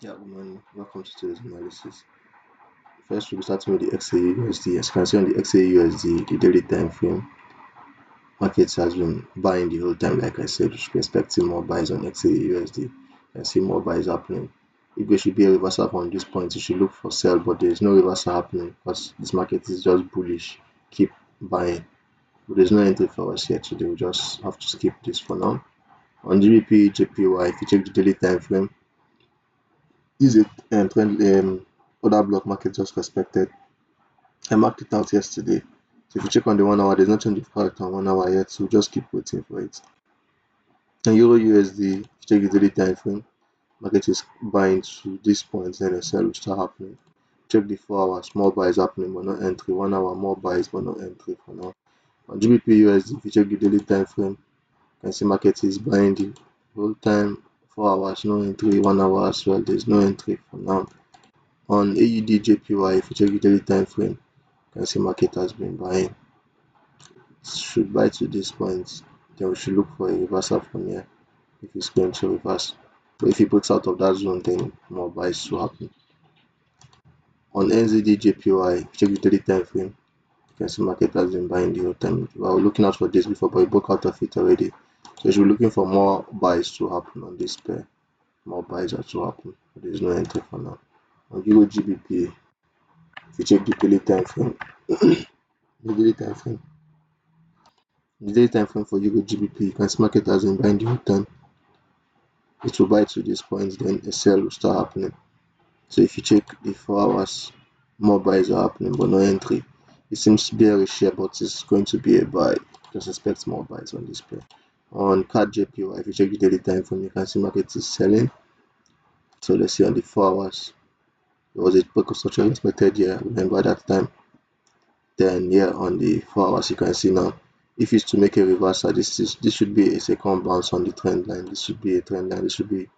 Yeah, woman, welcome to today's analysis. First, we'll be starting with the XAUSD. As you can see on the XAUSD, the daily time frame, markets has been buying the whole time. Like I said, we should be expecting more buys on XAUSD. You can see more buys happening. If there should be a reversal from this point, you should look for sell, but there is no reversal happening because this market is just bullish. Keep buying. But there's no entry for us here today. We just have to skip this for now. On GBP, JPY, if you check the daily time frame, this is a trend order block market just respected. I marked it out yesterday. So if you check on the 1 hour, there's no change of character on 1 hour yet, so just keep waiting for it. And Euro USD, if you check the daily time frame, market is buying to this point, then a sell will start happening. Check the 4 hour, small buys happening but no entry. 1 hour, more buys but no entry for now. On GBP USD, if you check the daily time frame, you can see market is buying the whole time. 4 hours, no entry. 1 hour as well, there's no entry for now. On AUD JPY, if you check the daily time frame, you can see market has been buying. Should buy to this point, then we should look for a reversal from here if it's going to reverse. But if it breaks out of that zone, then more buys to happen. On NZD JPY, check the daily time frame. You can see market has been buying the whole time. We were looking out for this before, but it broke out of it already. So you should be looking for more buys to happen on this pair. More buys are to happen, but there's no entry for now. On Euro GBP, if you check the daily time frame, the daily time frame, the daily time frame for Euro GBP, you can see market has been buying the whole time. It will buy to this point, then a sell will start happening. So if you check the 4 hours, more buys are happening but no entry. It seems bearish here, but it's going to be a buy. Just expect more buys on this pair. On CAD JPY, if you check the daily time frame, you can see market is selling. So let's see on the 4 hours. There was a break of structure expected here. Remember that time. Then here on the 4 hours, you can see now. If it's to make a reversal, this should be a second bounce on the trend line. This should be a trend line. This should be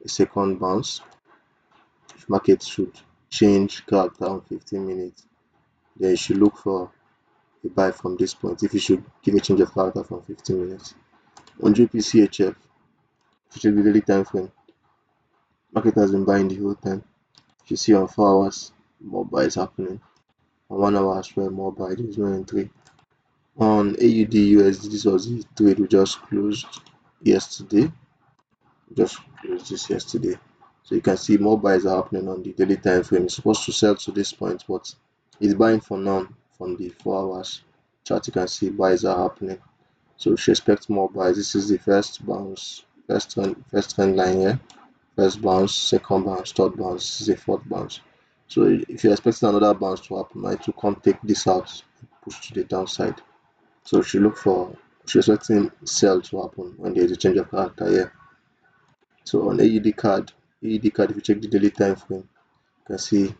a second bounce. If market should change character on 15 minutes, then you should look for a buy from this point if you should give a change of character from 15 minutes. On GPCHF, if you check the daily time frame, market has been buying the whole time. If you see on 4 hours, more buys happening. On 1 hour as well, more buy. There's no entry. On AUD USD, this was the trade we just closed yesterday. We just closed this yesterday. So you can see more buys are happening on the daily time frame. It's supposed to sell to this point, but it's buying for now from the 4 hours chart. You can see buys are happening. So we should expect more buys. This is the first bounce, first trend line here. First bounce, second bounce, third bounce. This is a fourth bounce. So if you're expecting another bounce to happen, I to come take this out, push to the downside. So we should look for, we should expecting sell to happen when there is a change of character here. So on AED card, if you check the daily time frame, you can see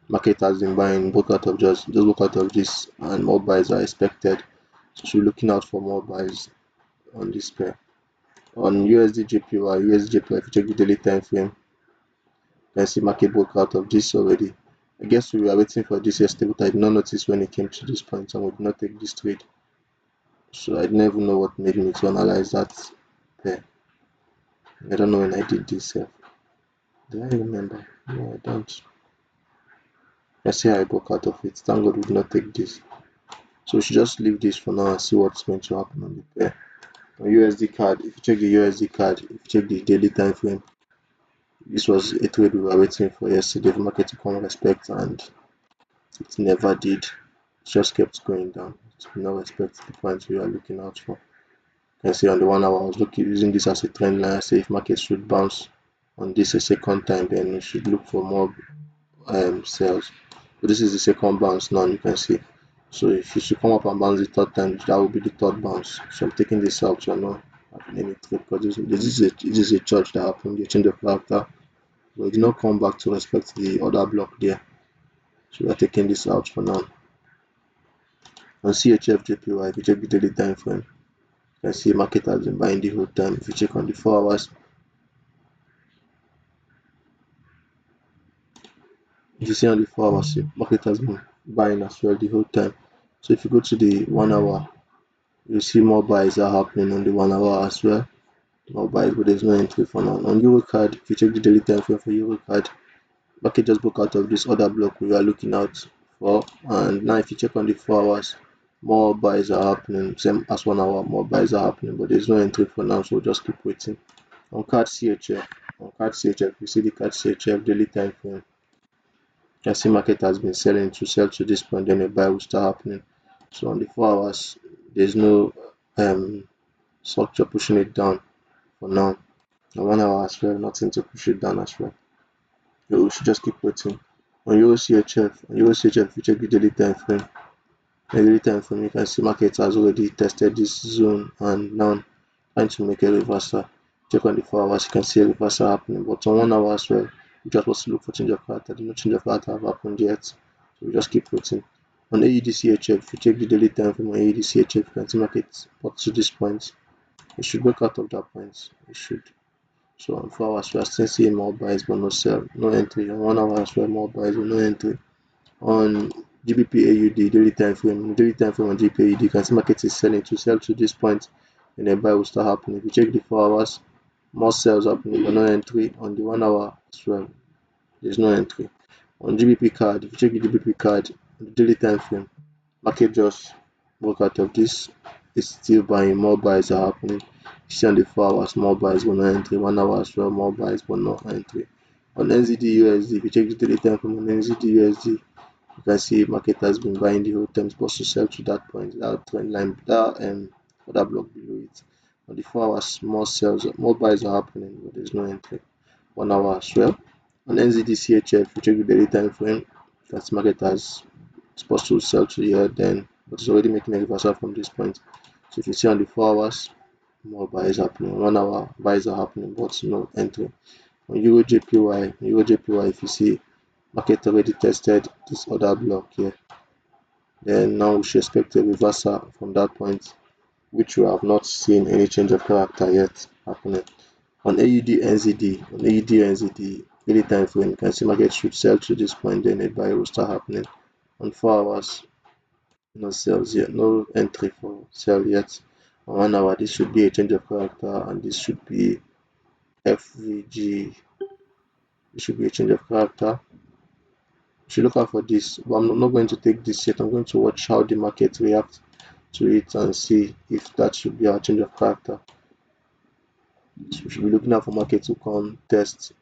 market has been buying, broke out of just broke out of this, and more buys are expected. So we're looking out for more buys on this pair. On USD JPY, if you check the daily time frame, you can see market broke out of this already. I guess we were waiting for this yesterday, but I did not notice when it came to this point, and we did not take this trade. So I didn't even know what made me to analyze that pair. I don't know when I did this. Do I remember? No, I don't. I see how I broke out of it. Thank God we did not take this. So we should just leave this for now and see what's going to happen on the pair. On USD card, if you check the USD card, if you check the daily time frame, this was a trade we were waiting for yesterday for market to come respect, and it never did. It just kept going down. It did not respect the points we are looking out for. You can see on the 1 hour, I was looking using this as a trend line. I say if market should bounce on this a second time, then we should look for more sales. So this is the second bounce now, you can see. So if you should come up and bounce the third time, that will be the third bounce. So I'm taking this out, so I'm not having any trade because this is a charge that happened, a change of character. But it did not come back to respect the other block there. So we're taking this out for now. On CHF JPY, if you check the daily time frame, you can see market has been buying the whole time. If you check on the 4 hours, if you see on the 4 hours, market has been buying as well the whole time. So if you go to the 1 hour, you see more buys are happening on the 1 hour as well. more buys, but there's no entry for now. On Eurocard, if you check the daily time frame for Eurocard, market just broke out of this other block we are looking out for. And now if you check on the 4 hours, more buys are happening. Same as 1 hour, more buys are happening, but there's no entry for now, so just keep waiting. On card CHF, you see the card CHF daily time frame. You can see market has been selling to sell to this point, then a buy will start happening. So on the 4 hours, there's no structure pushing it down for now. On 1 hour as well, nothing to push it down as well. So we should just keep waiting. On Euro CHF, if you check the daily time frame, you can see market has already tested this zone and now trying to make a reversal. Check on the 4 hours, you can see a reversal happening. But on 1 hour as well, we just supposed to look for change of character. There's no change of character have happened yet. So we just keep waiting. On AUD CHF, if you check the daily time frame on AUD CHF, you can see market up to this point. It should break out of that point. It should. So on 4 hours, we are still seeing more buys but no sell, no entry. On 1 hour as well, more buys but no entry. On GBP AUD daily time frame on GBP AUD, you can see market is selling to sell to this point, and then buy will start happening. If you check the 4 hours, more sales happening but no entry. On the 1 hour as well, there's no entry. On GBP card, if you check the GBP card, the daily time frame, market just broke out of this. It's still buying, more buys are happening. You see on the 4 hours, more buys but no entry. 1 hour as well, more buys but no entry. On NZD USD, if you check the daily time frame on NZD USD, you can see market has been buying the whole time, supposed to sell to that point, that trend line, that other block below it. On the 4 hours, more sales, more buys are happening, but there's no entry. 1 hour as well. On NZD CHF, you check the daily time frame, you can see market has supposed to sell to here, then but it's already making a reversal from this point. So if you see on the 4 hours, more buys happening. 1 hour, buys are happening, but no entry. On Euro JPY, if you see market already tested this other block here, then now we should expect a reversal from that point, which we have not seen any change of character yet happening. On AUD NZD daily time frame, you can see market should sell to this point, then a buy will start happening. On 4 hours, no sales yet, no entry for sell yet. On 1 hour, this should be a change of character, and this should be FVG. It should be a change of character. Should look out for this, but I'm not going to take this yet. I'm going to watch how the market reacts to it and see if that should be our change of character. So we should be looking out for market to come test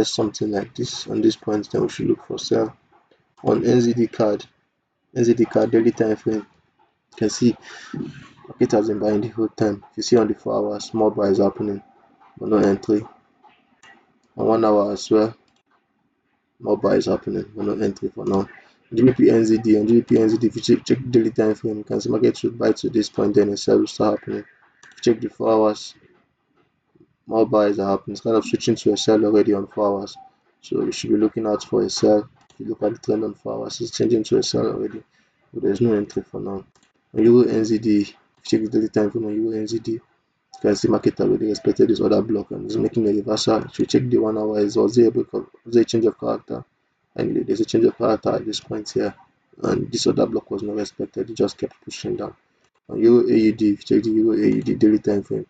something like this on this point, then we should look for sell. On NZD card daily time frame, you can see market has been buying the whole time. If you see on the 4 hours, more buys happening but no entry. On 1 hour as well, more buys happening but no entry for now. GBP NZD, if you check daily time frame, you can see market should buy to this point, then a sell will start happening. If you check the 4 hours, more buys are happening. It's kind of switching to a sell already on 4 hours, so you should be looking out for a sell. If you look at the trend on 4 hours, it's changing to a sell already, but there's no entry for now. On Euro NZD, if you check the daily time frame on Euro NZD, you can see market already respected this other block and is making a reversal. If you check the 1 hour, was there a change of character? And there's a change of character at this point here, and this other block was not respected. It just kept pushing down. On Euro AUD, if you check the Euro AUD daily time frame,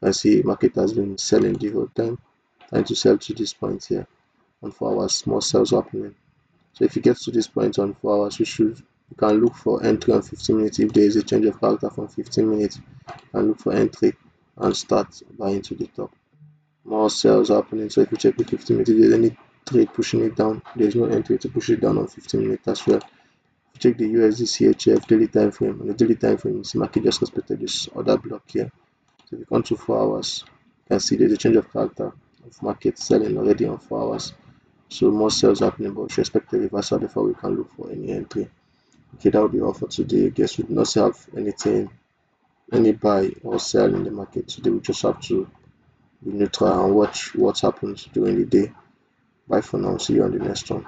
I see market has been selling the whole time, trying to sell to this point here. On 4 hours, more sales happening. So if it gets to this point on 4 hours, you can look for entry on 15 minutes. If there is a change of character from 15 minutes, you can look for entry and start buying to the top. More sales happening. So if you check the 15 minutes, if there's any trade pushing it down, there's no entry to push it down on 15 minutes as well. If you check the USD CHF daily time frame, on the daily time frame, you see market just respected this other block here. So if you come to 4 hours, you can see there's a change of character of market selling already on 4 hours. So more sales happening, but we should expect a reversal before we can look for any entry. Okay, that will be all for today. I guess we do not have anything, any buy or sell in the market today. We just have to be neutral and watch what happens during the day. Bye for now. See you on the next one.